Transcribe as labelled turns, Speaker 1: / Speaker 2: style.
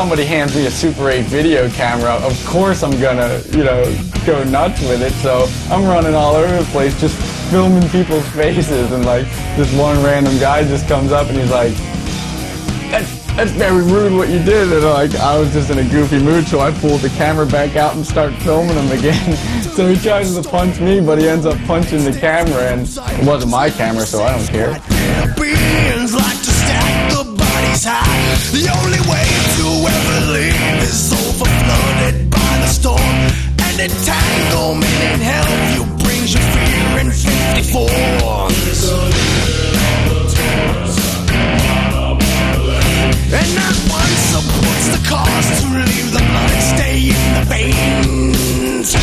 Speaker 1: somebody hands me a Super 8 video camera, of course I'm gonna, you know, go nuts with it. So I'm running all over the place just filming people's faces, and like this one random guy just comes up and he's like, that's very rude what you did. And like, I was just in a goofy mood, so I pulled the camera back out and start filming him again. So he tries to punch me, but he ends up punching the camera, and it wasn't my camera, so I don't care.
Speaker 2: Beings like to stack the bodies high. The only way to ever live is over flooded by the storm. And entanglement in hell you brings you fear in 54. And not one supports the cause to leave the blood and stay in the veins.